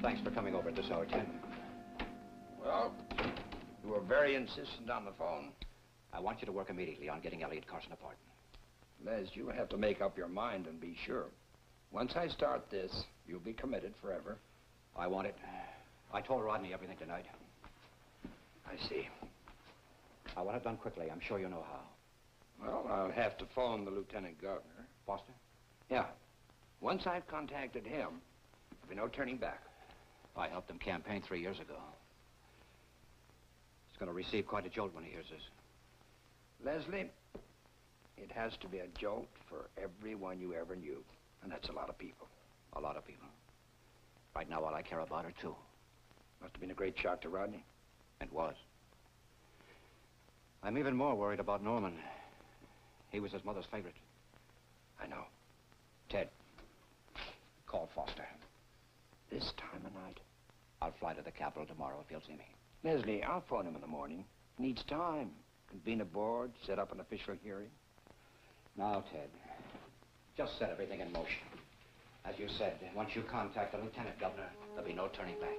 Thanks for coming over at this hour, Ted. Well, you were very insistent on the phone. I want you to work immediately on getting Elliot Carson a pardon. Les, you have to make up your mind and be sure. Once I start this, you'll be committed forever. I want it. I told Rodney everything tonight. I see. I want it done quickly. I'm sure you know how. Well, I'll have to phone the lieutenant governor. Foster? Yeah. Once I've contacted him, there'll be no turning back. I helped him campaign 3 years ago. He's going to receive quite a jolt when he hears this. Leslie, it has to be a jolt for everyone you ever knew. And that's a lot of people. A lot of people. Right now, all I care about are two. Must have been a great shock to Rodney. It was. I'm even more worried about Norman. He was his mother's favorite. I know. Ted, call Foster. This time of night? I'll fly to the Capitol tomorrow if you'll see me. Leslie, I'll phone him in the morning. Needs time. Convene a board, set up an official hearing. Now, Ted, just set everything in motion. As you said, once you contact the lieutenant governor, there'll be no turning back.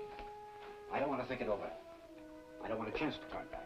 I don't want to think it over. I don't want a chance to turn back.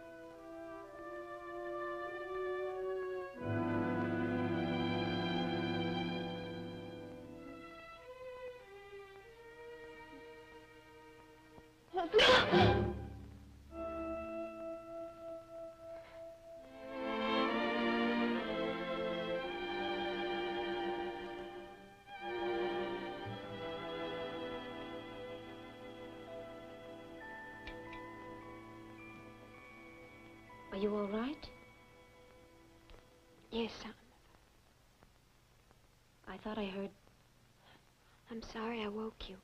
Are you all right? Yes, I thought I heard... I'm sorry I woke you.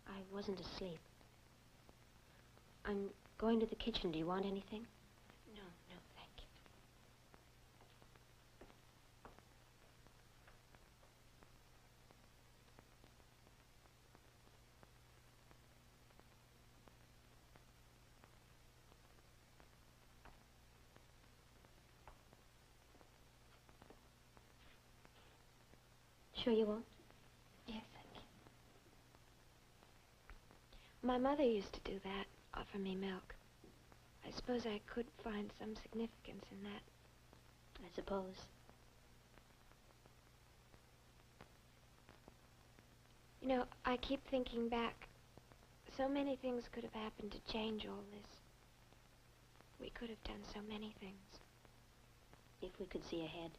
I wasn't asleep. I'm going to the kitchen. Do you want anything? No, thank you. Sure you won't? Yes, thank you. My mother used to do that, offer me milk. I suppose I could find some significance in that. I suppose. You know, I keep thinking back. So many things could have happened to change all this. We could have done so many things. If we could see ahead.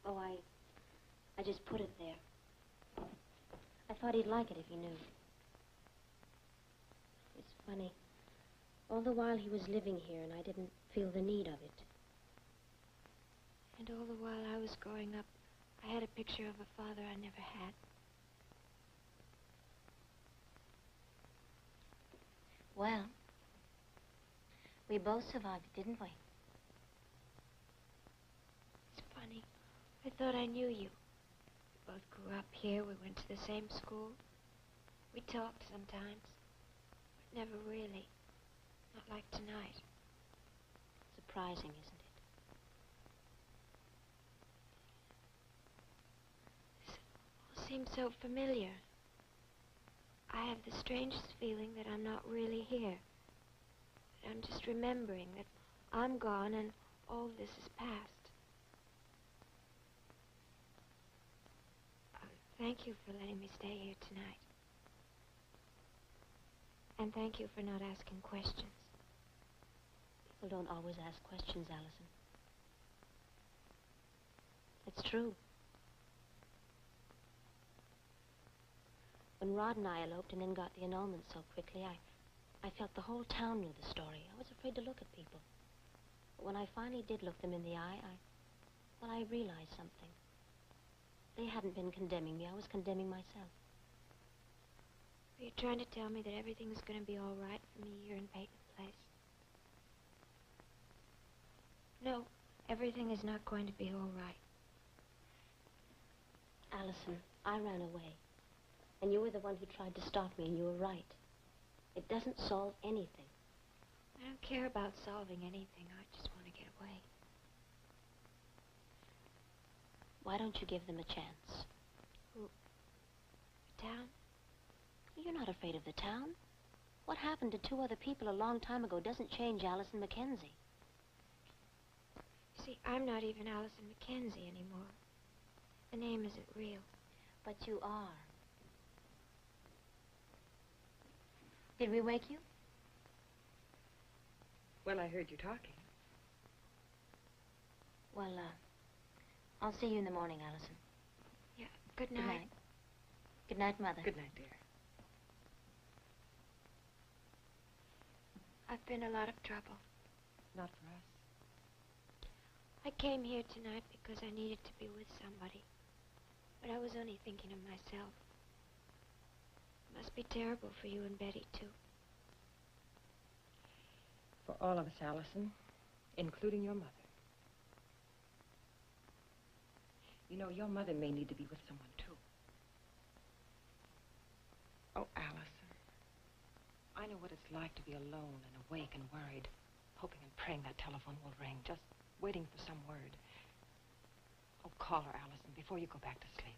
Oh, I just put it there. I thought he'd like it if he knew. It's funny. All the while he was living here and I didn't feel the need of it. And all the while I was growing up, I had a picture of a father I never had. Well, we both survived it, didn't we? It's funny. I thought I knew you. We both grew up here. We went to the same school. We talked sometimes, but never really. Not like tonight. Surprising, isn't it? This all seems so familiar. I have the strangest feeling that I'm not really here. That I'm just remembering that I'm gone and all this is past. Thank you for letting me stay here tonight. And thank you for not asking questions. People don't always ask questions, Allison. It's true. When Rod and I eloped and then got the annulment so quickly, I felt the whole town knew the story. I was afraid to look at people. But when I finally did look them in the eye, I realized something. They hadn't been condemning me. I was condemning myself. Are you trying to tell me that everything's going to be all right for me here in Peyton Place? No, everything is not going to be all right. Allison, I ran away. And you were the one who tried to stop me, and you were right. It doesn't solve anything. I don't care about solving anything. I just want to get away. Why don't you give them a chance? Who? The town? You're not afraid of the town. What happened to 2 other people a long time ago doesn't change Allison Mackenzie. See, I'm not even Allison Mackenzie anymore. The name isn't real. But you are. Did we wake you? Well, I heard you talking. Well, I'll see you in the morning, Allison. Yeah, good night. Good night. Good night, Mother. Good night, dear. I've been a lot of trouble. Not for us. I came here tonight because I needed to be with somebody. But I was only thinking of myself. It must be terrible for you and Betty, too. For all of us, Allison, including your mother. You know, your mother may need to be with someone, too. Oh, Allison, I know what it's like to be alone and awake and worried, hoping and praying that telephone will ring, just waiting for some word. Oh, call her, Allison, before you go back to sleep.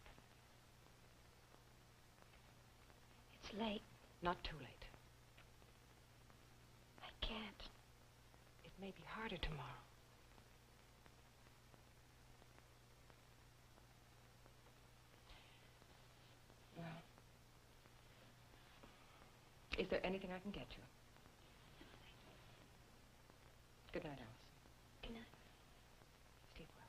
It's late. Not too late. I can't. It may be harder tomorrow. Well, is there anything I can get you? Good night, Allison. Good night. Sleep well.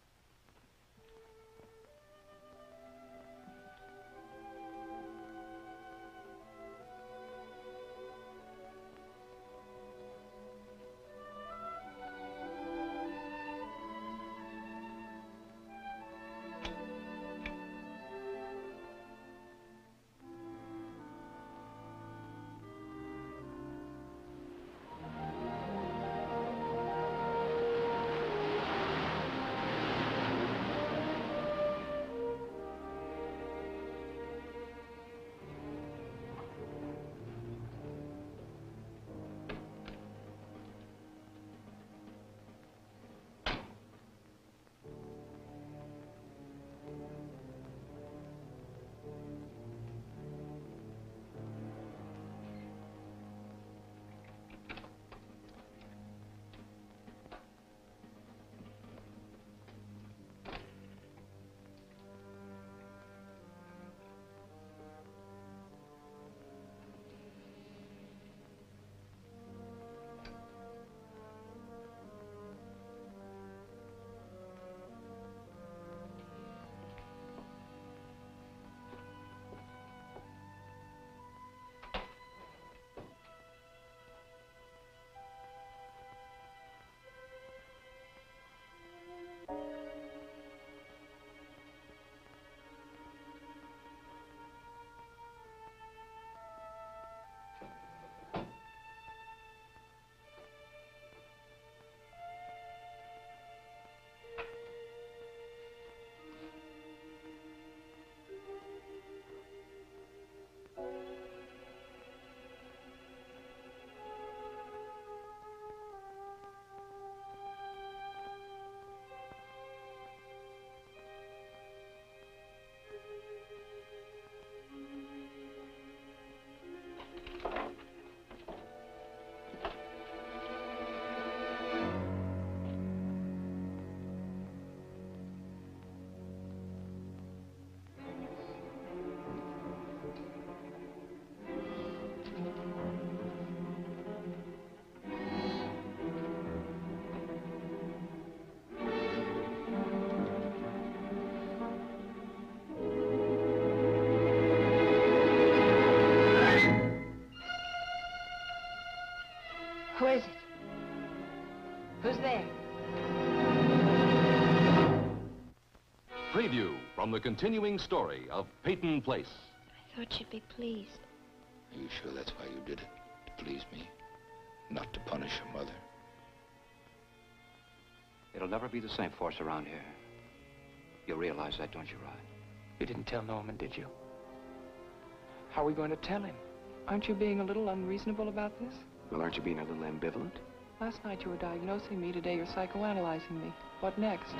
Who is it? Who's there? Preview from the continuing story of Peyton Place. I thought you'd be pleased. Are you sure that's why you did it? To please me? Not to punish your mother? It'll never be the same for us around here. You realize that, don't you, Rod? You didn't tell Norman, did you? How are we going to tell him? Aren't you being a little unreasonable about this? Well, aren't you being a little ambivalent? Last night you were diagnosing me, today you're psychoanalyzing me. What next?